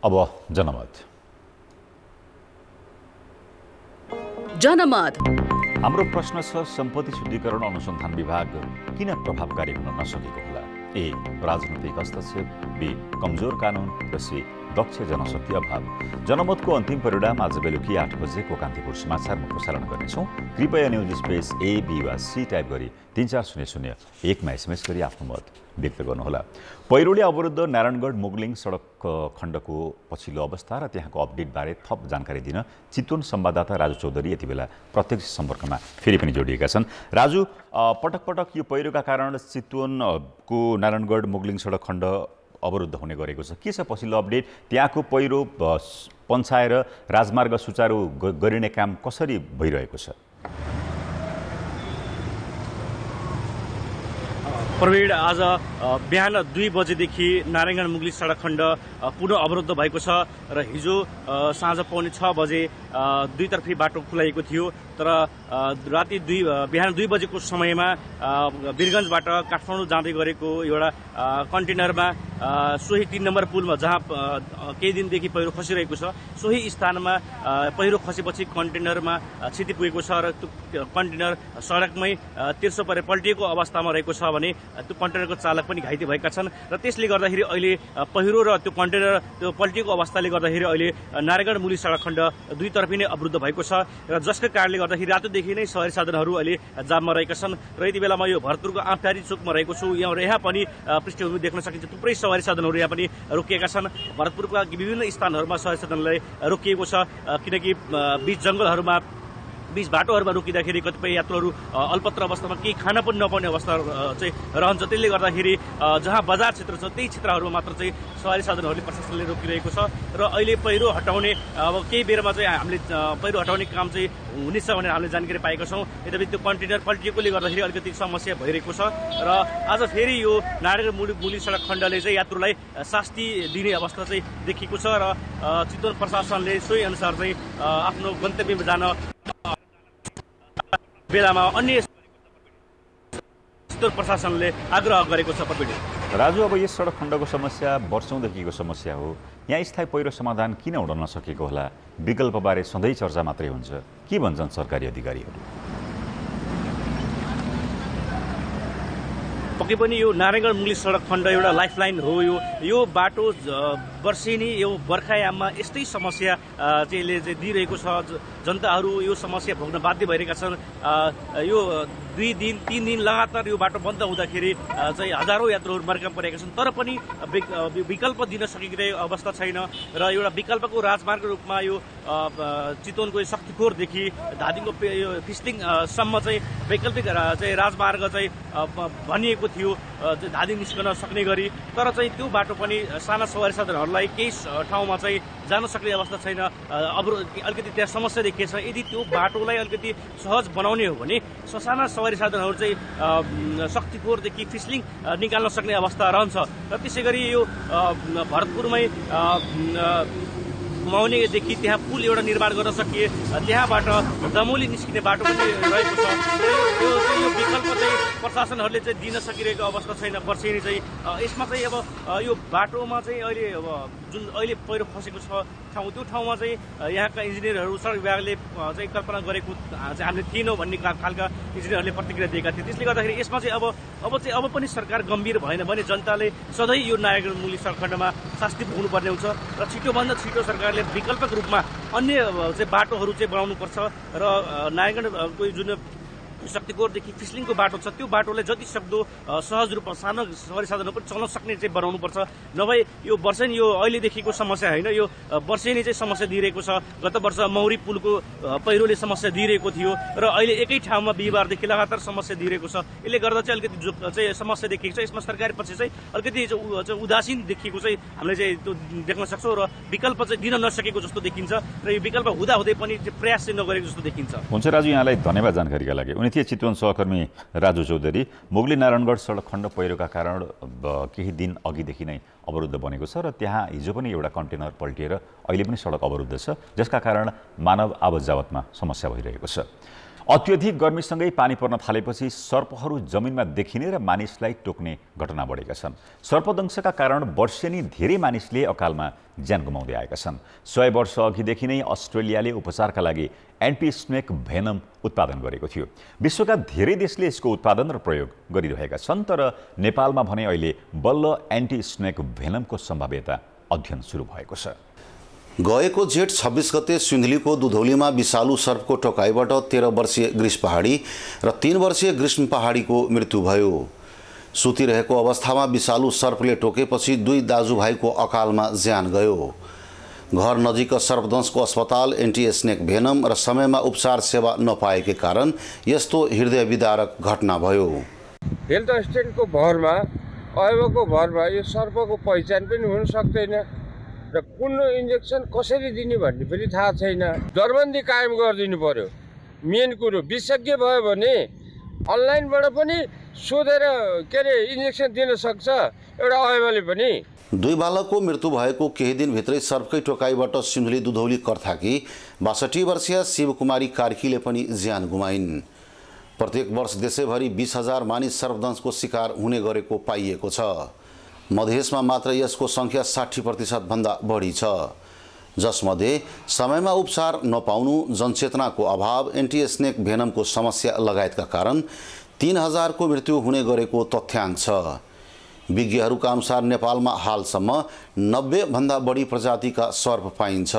अब जनमत। हाम्रो प्रश्न छ, सम्पत्ति शुद्धिकरण अनुसन्धान विभाग किन प्रभावकारी हुन नसकेको होला? ए, राजनैतिक हस्तक्षेप, बी, कमजोर कानुन, र सी, दक्ष जनशक्ति अभाव। जनमतको अन्तिम परिणाम आज बेलुकी 8 बजेको कान्तिपुर समाचारमा प्रसारण गर्नेछौँ। कृपया न्युज स्पेस ए, बी वा सी टाइप गरी 34001मा एसएमएस गरी आफ्नो मत व्यक्त गर्नुहोला। पहिरोले अवरुद्ध नारायणगढ मुगलिङ सडक खण्डको पछिल्लो अवस्था र त्यहाँको अपडेटबारे थप जानकारी दिन चितवन संवाददाता राजु चौधरी यति बेला प्रत्यक्ष सम्पर्कमा फेरि पनि जोडिएका छन्। राजु, पटक पटक यो पहिरोका कारण चितवनको नारायणगढ मुगलिङ सडक खण्ड अवरुद्ध हुने गरेको छ। के छ पछिल्लो अपडेट? त्यहाँको पहिरो पन्छाएर राजमार्ग सुचारू गरिने काम कसरी भइरहेको छ? प्रवीण, आज बिहान 2 बजेदेखि नारायणगढ मुगलिङ सडक खण्ड पुनः अवरुद्ध भएको छ र हिजो साँझ पौने 6 बजे दुईतर्फी बाटो खुलाइएको थियो। तर बिहान 2 बजेको समयमा वीरगञ्जबाट काठमाडौँ जाँदै गरेको एउटा कन्टेनरमा सोही 3 नम्बर पुलमा जहाँ केही दिनदेखि पहिरो खसिरहेको छ, सोही स्थानमा पहिरो खसेपछि कन्टेनरमा क्षति पुगेको छ र त्यो कन्टेनर सडकमै तिर्सो परे पल्टिएको अवस्थामा रहेको छ भने त्यो कन्टेनरको चालक पनि घाइते भएका छन् र त्यसले गर्दाखेरि अहिले पहिरो र त्यो कन्टेनर त्यो पल्टिएको अवस्थाले गर्दाखेरि अहिले नारायणगढ मुगलिङ सडक खण्ड दुईतर्फी नै अवरुद्ध भएको छ र जसका कारणले गर्दाखेरि रातोदेखि नै सवारी साधनहरू अहिले जाममा रहेका छन्। र यति बेला म यो भरतपुरको आँपटारी चोकमा रहेको छु। यहाँ पनि पृष्ठभूमि देख्न सकिन्छ, थुप्रै सवारी साधनहरू यहाँ पनि रोकिएका छन्। भरतपुरका विभिन्न स्थानहरूमा सवारी साधनलाई रोकिएको छ किनकि बीच जङ्गलहरूमा बीच बाटोहरूमा रोकिँदाखेरि कतिपय यात्रुहरू अल्पत्र अवस्थामा केही खान पनि नपाउने अवस्था चाहिँ रहन्छ। त्यसले गर्दाखेरि जहाँ बजार क्षेत्र छ त्यही क्षेत्रहरूमा मात्र चाहिँ सवारी साधनहरूले प्रशासनले रोकिरहेको छ र अहिले पहिरो हटाउने अब केही बेरमा चाहिँ हामीले पहिरो हटाउने काम चाहिँ हुनेछ भनेर हामीले जानकारी पाएका छौँ। यद्यपि त्यो कन्टेनर पल्टिएकोले गर्दाखेरि अलिकति समस्या भइरहेको छ र आज फेरि यो नारायणगढ मुगलिङ सडक खण्डले चाहिँ यात्रुलाई शास्ति दिने अवस्था चाहिँ देखिएको छ र चितवन प्रशासनले सोही अनुसार चाहिँ आफ्नो गन्तव्यमा जान बेलामा अन्य प्रशासनले आग्रह गरेको छ। राजु, अब यस सडक खण्डको समस्या वर्षौँदेखिको समस्या हो। यहाँ स्थायी पहिरो समाधान किन हुन नसकेको होला? विकल्पबारे सधैँ चर्चा मात्रै हुन्छ। के भन्छन् सरकारी अधिकारीहरू? पक्कै पनि यो नारायणगढ मुगलिङ सडक खण्ड एउटा लाइफलाइन हो। यो बाटो वर्षेनी यो बर्खायाममा यस्तै समस्या चाहिँ दिइरहेको छ। जनताहरू यो समस्या भोग्न बाध्य भइरहेका छन्। यो 2 दिन 3 दिन लगातार यो बाटो बन्द हुँदाखेरि चाहिँ हजारौँ यात्रुहरू मर्का परेका छन्। तर पनि विकल्प दिन सकिरहेको अवस्था छैन र एउटा विकल्पको राजमार्ग रूपमा यो चितवनको शक्तिखोरदेखि धादिङको यो फिस्लिङसम्म चाहिँ वैकल्पिक चाहिँ राजमार्ग चाहिँ भनिएको थियो धादिङ निस्कन सक्ने गरी। तर चाहिँ त्यो बाटो पनि साना सवारी साधनहरूलाई केही ठाउँमा चाहिँ जान सक्ने अवस्था छैन। अलिकति त्यहाँ समस्या देखिएछ। यदि त्यो बाटोलाई अलिकति सहज बनाउने हो भने ससाना सवारी साधनहरू चाहिँ शक्तिखोरदेखि फिस्लिङ निकाल्न सक्ने अवस्था रहन्छ। र त्यसै गरी यो भरतपुरमै घुमाउनेदेखि त्यहाँ पुल एउटा निर्माण गर्न सकिए त्यहाँबाट दमोली निस्किने बाटो पनि रहेको छ। यो विकल्प चाहिँ प्रशासनहरूले चाहिँ दिन सकिरहेको अवस्था छैन। वर्षेनी चाहिँ यसमा चाहिँ अब यो बाटोमा चाहिँ अहिले अब जुन अहिले पहिरो खसेको छ ठाउँ त्यो ठाउँमा चाहिँ यहाँका इन्जिनियरहरू सडक विभागले चाहिँ कल्पना गरेको चाहिँ हामीले थिएनौँ भन्ने खालका इन्जिनियरहरूले प्रतिक्रिया दिएका थिए। त्यसले गर्दाखेरि यसमा चाहिँ अब पनि सरकार गम्भीर भएन भने जनताले सधैँ यो नारायणगढ मुगलिङ सडक खण्डमा शास्ति भोग्नुपर्ने हुन्छ र छिटोभन्दा छिटो सरकारले विकल्पक रूपमा अन्य चाहिँ बाटोहरू चाहिँ बनाउनुपर्छ र नारायणगढको जुन शक्तिखोरदेखि फिस्लिङको बाटो छ त्यो बाटोलाई जति सक्दो सहज रूपमा सानो सवारी साधन पनि चल्न सक्ने चाहिँ बनाउनुपर्छ। नभए यो वर्षेनी यो अहिलेदेखिको समस्या होइन, यो वर्षेनी चाहिँ समस्या दिइरहेको छ। गत वर्ष मौरी पुलको पहिरोले समस्या दिइरहेको थियो र अहिले एकै ठाउँमा बिहिबारदेखि लगातार समस्या दिइरहेको छ। यसले गर्दा चाहिँ अलिकति चाहिँ समस्या देखिएको छ। यसमा सरकारी पक्ष चाहिँ अलिकति उदासीन देखिएको चाहिँ हामीले चाहिँ त्यो देख्न सक्छौँ र विकल्प चाहिँ दिन नसकेको जस्तो देखिन्छ र यो विकल्प हुँदाहुँदै पनि प्रयास चाहिँ नगरेको जस्तो देखिन्छ। हुन्छ राजु, यहाँलाई धन्यवाद जानकारीका लागि। उनी थिए चितवन सहकर्मी राजु चौधरी। मुगलिङ नारायणगढ सडक खण्ड पहिरोका कारण केही दिन अघिदेखि नै अवरुद्ध बनेको छ र त्यहाँ हिजो पनि एउटा कन्टेनर पल्टिएर अहिले पनि सडक अवरुद्ध छ, जसका कारण मानव आवत जावतमा समस्या भइरहेको छ। अत्यधिक गर्मीसँगै पानी पर्न थालेपछि सर्पहरू जमिनमा देखिने र मानिसलाई टोक्ने घटना बढेका छन्। सर्पदंशका कारण वर्षेनी धेरै मानिसले अकालमा ज्यान गुमाउँदै आएका छन्। 100 वर्ष अघिदेखि नै अस्ट्रेलियाले उपचारका लागि एन्टी स्नेक भेनम उत्पादन गरेको थियो। विश्वका धेरै देशले यसको उत्पादन र प्रयोग गरिरहेका छन्, तर नेपालमा भने अहिले बल्ल एन्टी स्नेक भेनमको सम्भाव्यता अध्ययन सुरु भएको छ। गएको जेठ 26 गते सिन्धुलीको दुधौलीमा विषालु सर्पको टोकाइबाट 13 वर्षीय ग्रीष्म पहाडी र 3 वर्षीय ग्रीष्म पहाडीको मृत्यु भयो। सुतिरहेको अवस्थामा विषालु सर्पले टोकेपछि 2 दाजुभाइको अकालमा ज्यान गयो। घर नजिक सर्पदंशको अस्पताल, एन्टी स्नेक भेनम र समयमा उपचार सेवा नपाएकै कारण यस्तो हृदय विदारक घटना भयो। हेल्थ एसिस्टेन्टको भरमा, अयबको भरमा यो सर्पको पहिचान पनि हुन सक्दैन र कुन इन्जेक्सन कसरी दिने भन्ने पनि थाहा छैन। दरबन्दी कायम गरिदिनु पर्यो। मेन कुरो विशेषज्ञ भयो भने अनलाइनबाट पनि सोधेर इन्जेक्सन दिन सक्छ एउटा अयबले पनि। 2 बालकको मृत्यु भएको केही दिनभित्रै सर्पकै टोकाइबाट सिन्धुली दुधौली कर्थाकी 62 वर्षीय शिवकुमारी कार्कीले पनि ज्यान गुमाइन्। प्रत्येक वर्ष देशैभरि 20,000 मानिस सर्पदंशको शिकार हुने गरेको पाइएको छ। मधेसमा मात्र यसको सङ्ख्या 60% भन्दा बढी छ, जसमध्ये समयमा उपचार नपाउनु, जनचेतनाको अभाव, एन्टी स्नेक भेनमको समस्या लगायतका कारण 3,000 को मृत्यु हुने गरेको तथ्याङ्क छ। विज्ञहरूका अनुसार नेपालमा हालसम्म 90 भन्दा बढी प्रजातिका सर्प पाइन्छ।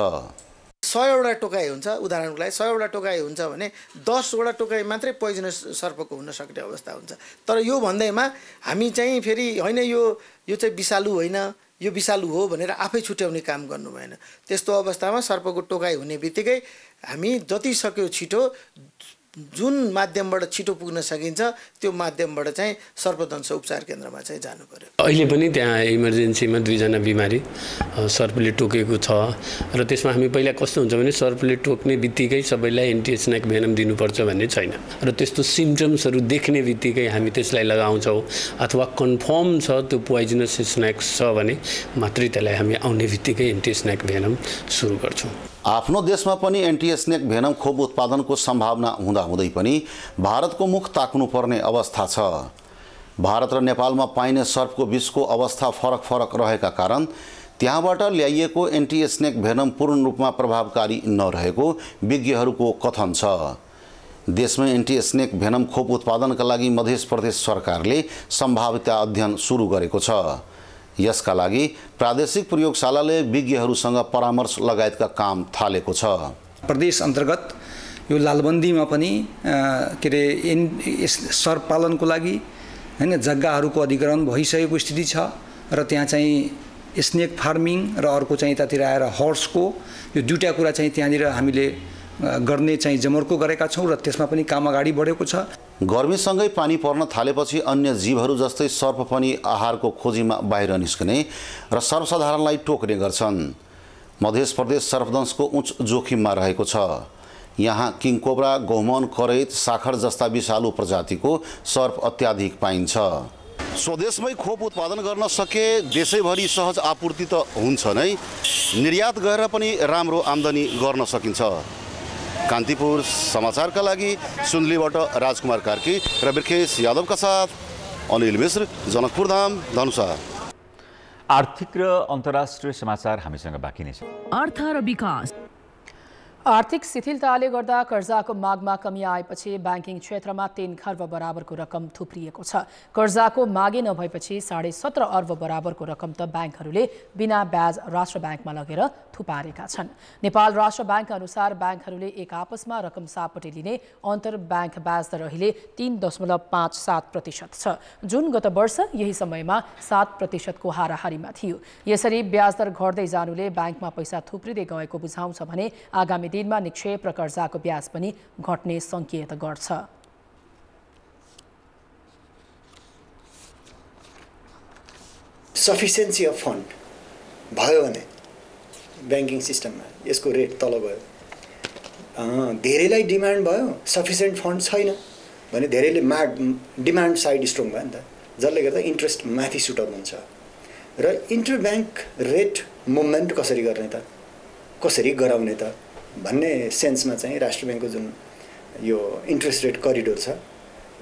100वटा टोकाइ हुन्छ, उदाहरणको लागि 100वटा टोकाइ हुन्छ भने 10वटा टोकाइ मात्रै पोइजनस सर्पको हुन सक्ने अवस्था हुन्छ। तर यो भन्दैमा हामी चाहिँ फेरि होइन यो चाहिँ विषालु होइन, यो विषालु हो भनेर आफै छुट्याउने काम गर्नु भएन। त्यस्तो अवस्थामा सर्पको टोकाइ हुने बित्तिकै हामी जति सक्यो छिटो जुन माध्यमबाट छिटो पुग्न सकिन्छ त्यो माध्यमबाट चाहिँ सर्पदंश उपचार केन्द्रमा चाहिँ जानु पर्यो। अहिले पनि त्यहाँ इमर्जेन्सीमा 2 जना बिमारी सर्पले टोकेको छ र त्यसमा हामी पहिला कस्तो हुन्छ भने सर्पले टोक्ने बित्तिकै सबैलाई एन्टी स्नेक भेनम दिनुपर्छ भन्ने छैन र त्यस्तो सिम्पटम्सहरू देख्ने बित्तिकै हामी त्यसलाई लगाउँछौँ अथवा कन्फर्म छ त्यो पोइजनस स्नेक छ भने मात्रै त्यसलाई हामी आउने बित्तिकै एन्टी स्नेक भेनम सुरु गर्छौँ। आफ्नो देशमा पनि एन्टी स्नेक भेनम खोप उत्पादनको सम्भावना हुँदाहुँदै पनि भारतको मुख ताक्नुपर्ने अवस्था छ। भारत र नेपालमा पाइने सर्पको विषको अवस्था फरक रहेका कारण त्यहाँबाट ल्याइएको एन्टी स्नेक भेनम पूर्ण रूपमा प्रभावकारी नरहेको विज्ञहरूको कथन छ। देशमै एन्टी स्नेक भेनम खोप उत्पादनका लागि मध्य प्रदेश सरकारले सम्भाव्यता अध्ययन सुरु गरेको छ। यसका लागि प्रादेशिक प्रयोगशालाले विज्ञहरूसँग परामर्श लगायतका काम थालेको छ। प्रदेश अन्तर्गत यो लालबन्दीमा पनि सर्प पालनको लागि हैन जग्गाहरूको अधिग्रहण भइसकेको स्थिति छ र त्यहाँ चाहिँ स्नेक फार्मिङ र अर्को चाहिँ यतातिर आएर हर्सको यो दुईटा कुरा चाहिँ त्यहाँनिर हामीले गर्ने चाहिँ जमर्को गरेका छौँ र त्यसमा पनि काम अगाडि बढेको छ। गर्मीसँगै पानी पर्न थालेपछि अन्य जीवहरू जस्तै सर्प पनि आहारको खोजीमा बाहिर निस्कने र सर्वसाधारणलाई टोक्ने गर्छन्। मध्य प्रदेश सर्पदंशको उच्च जोखिममा रहेको छ। यहाँ किङकोब्रा, गहुमन, करैत, साखर जस्ता विषालु प्रजातिको सर्प अत्याधिक पाइन्छ। स्वदेशमै खोप उत्पादन गर्न सके देशैभरि सहज आपूर्ति त हुन्छ नै, निर्यात गरेर पनि राम्रो आम्दानी गर्न सकिन्छ। कान्तिपुर समाचारका लागि सुन्दलीबाट राजकुमार कार्की र बिर्खेश यादवका साथ अनिल मिश्र, जनकपुर धाम, धनुषा। आर्थिक र अन्तर्राष्ट्रिय समाचार हामीसँग बाँकी नै छ। अर्थ र विकास। आर्थिक शिथिलताले गर्दा कर्जाको मागमा कमी आएपछि ब्याङ्किङ क्षेत्रमा 3 खर्ब बराबरको रकम थुप्रिएको छ। कर्जाको मागे नभएपछि 17.5 अर्ब बराबरको रकम त ब्याङ्कहरूले बिना ब्याज राष्ट्र ब्याङ्कमा लगेर थुपारेका छन्। नेपाल राष्ट्र ब्याङ्क अनुसार ब्याङ्कहरूले एक आपसमा रकम सापटे लिने अन्तर ब्याङ्क ब्याज दर अहिले 3.57% छ, जुन गत वर्ष यही समयमा 7% को हाराहारीमा थियो। यसरी ब्याज दर घट्दै जानुले ब्याङ्कमा पैसा थुप्रिँदै गएको बुझाउँछ भने आगामी दिनमा निक्षेप र कर्जाको ब्याज पनि घट्ने सङ्केत गर्छ। सफिसियन्सी अफ फन्ड भयो भने ब्याङ्किङ सिस्टममा यसको रेट तल गयो, धेरैलाई डिमान्ड भयो, सफिसियन्ट फन्ड छैन भने धेरैले डिमान्ड साइड स्ट्रङ भयो नि त, जसले गर्दा इन्ट्रेस्ट माथि सुटअप हुन्छ। र इन्टर ब्याङ्क रेट मुभमेन्ट कसरी गर्ने त, कसरी गराउने त भन्ने सेन्समा चाहिँ राष्ट्र ब्याङ्कको जुन यो इन्ट्रेस्ट रेट करिडोर छ,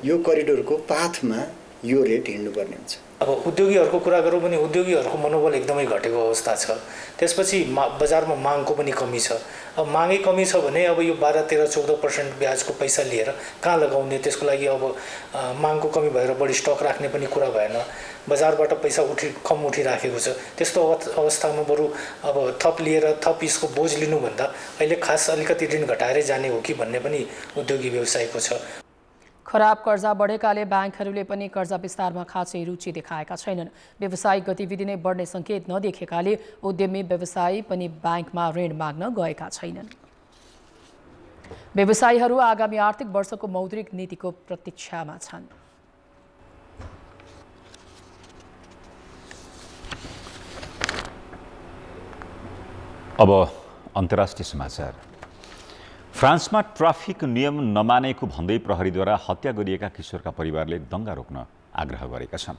यो करिडोरको पाथमा यो रेट हिँड्नुपर्ने हुन्छ। अब उद्योगीहरूको कुरा गरौँ भने उद्योगीहरूको मनोबल एकदमै घटेको अवस्था छ। त्यसपछि बजारमा मागको पनि कमी छ। अब मागै कमी छ भने अब यो 12, 13, 14% ब्याजको पैसा लिएर कहाँ लगाउने, त्यसको लागि अब मागको कमी भएर बढी स्टक राख्ने पनि कुरा भएन। बजारबाट पैसा कम उठिराखेको छ। त्यस्तो अवस्थामा बरु अब थप लिएर थप यसको बोझ लिनुभन्दा अहिले खास अलिकति ऋण घटाएरै जाने हो कि भन्ने पनि उद्योगी व्यवसायको छ। खराब कर्जा बढेकाले ब्याङ्कहरूले पनि कर्जा विस्तारमा खासै रुचि देखाएका छैनन्। व्यावसायिक गतिविधि नै बढ्ने सङ्केत नदेखेकाले उद्यमी व्यवसायी पनि ब्याङ्कमा ऋण माग्न गएका छैनन्। व्यवसायीहरू आगामी आर्थिक वर्षको मौद्रिक नीतिको प्रतीक्षामा छन्। अब अन्तर्राष्ट्रिय समाचार। फ्रान्समा ट्राफिक नियम नमानेको भन्दै प्रहरीद्वारा हत्या गरिएका किशोरका परिवारले दङ्गा रोक्न आग्रह गरेका छन्।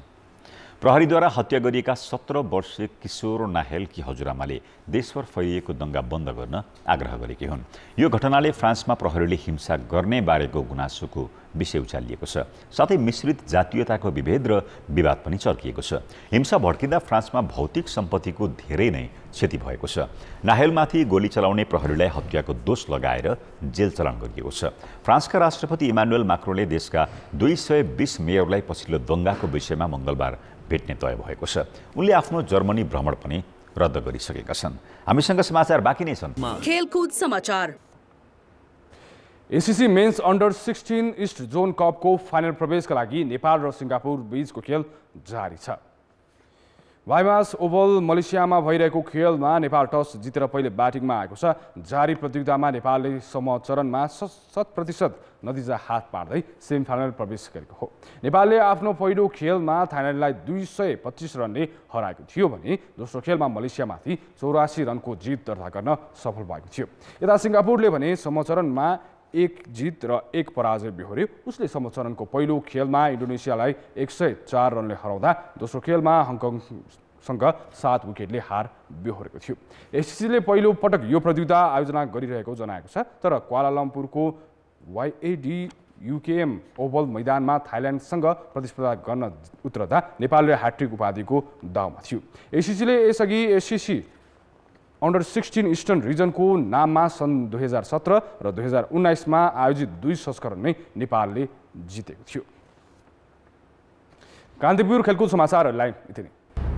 प्रहरीद्वारा हत्या गरिएका 17 वर्षीय किशोर नाहेलकी हजुरआमाले देशभर फैलिएको दङ्गा बन्द गर्न आग्रह गरेकी हुन्। यो घटनाले फ्रान्समा प्रहरीले हिंसा गर्ने बारेको गुनासोको विषय उचालिएको छ। साथै मिश्रित जातीयताको विभेद र विवाद पनि चर्किएको छ। हिंसा भड्किँदा फ्रान्समा भौतिक सम्पत्तिको धेरै नै क्षति भएको छ। नाहेलमाथि गोली चलाउने प्रहरीलाई हत्याको दोष लगाएर जेल चलान गरिएको छ। फ्रान्सका राष्ट्रपति इमानुएल माक्रोनले देशका 220 मेयरलाई पछिल्लो दङ्गाको विषयमा मङ्गलबार भेट्ने तय भएको छ। उनले आफ्नो जर्मनी भ्रमण पनि रद्द गरिसकेका छन्। हामीसँग समाचार बाँकी नै छन्। खेलकुद समाचार। ACC men's under 16 east zone कपको फाइनल प्रवेशका लागि नेपाल र सिङ्गापुर बीचको खेल जारी छ। वाइमास ओभल मलेसियामा भइरहेको खेलमा नेपाल टस जितेर पहिले ब्याटिङमा आएको छ। जारी प्रतियोगितामा नेपालले समूह चरणमा 100% नतिजा हात पार्दै सेमिफाइनल प्रवेश गरेको हो। नेपालले आफ्नो पहिलो खेलमा थाइल्यान्डलाई 225 रनले हराएको थियो भने दोस्रो खेलमा मलेसियामाथि 84 रनको जित दर्ता गर्न सफल भएको थियो। यता सिङ्गापुरले भने समूह चरणमा 1 जित र 1 पराजय बेहोर्यो। उसले समूह चरणको पहिलो खेलमा इन्डोनेसियालाई 104 रनले हराउँदा दोस्रो खेलमा हङकङसँग 7 विकेटले हार बेहोरेको थियो। एसीसीले पहिलो पटक यो प्रतियोगिता आयोजना गरिरहेको जनाएको छ। तर क्वालालम्पुरको YAD UKM ओभल मैदानमा थाइल्यान्डसँग प्रतिस्पर्धा गर्न उत्रदा नेपालले ह्याट्रिक उपाधिको दाउमा थियो। एसीसीले यसअघि एसीसी अन्डर 16 इस्टर्न रिजनको नाममा सन् 2017 र 2019 मा आयोजित 2 संस्करण नै नेपालले जितेको थियो। कान्तिपुर खेलकुद समाचारहरूलाई यति नै।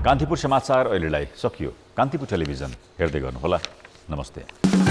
कान्तिपुर समाचार अहिलेलाई सकियो। कान्तिपुर टेलिभिजन हेर्दै गर्नुहोला। नमस्ते।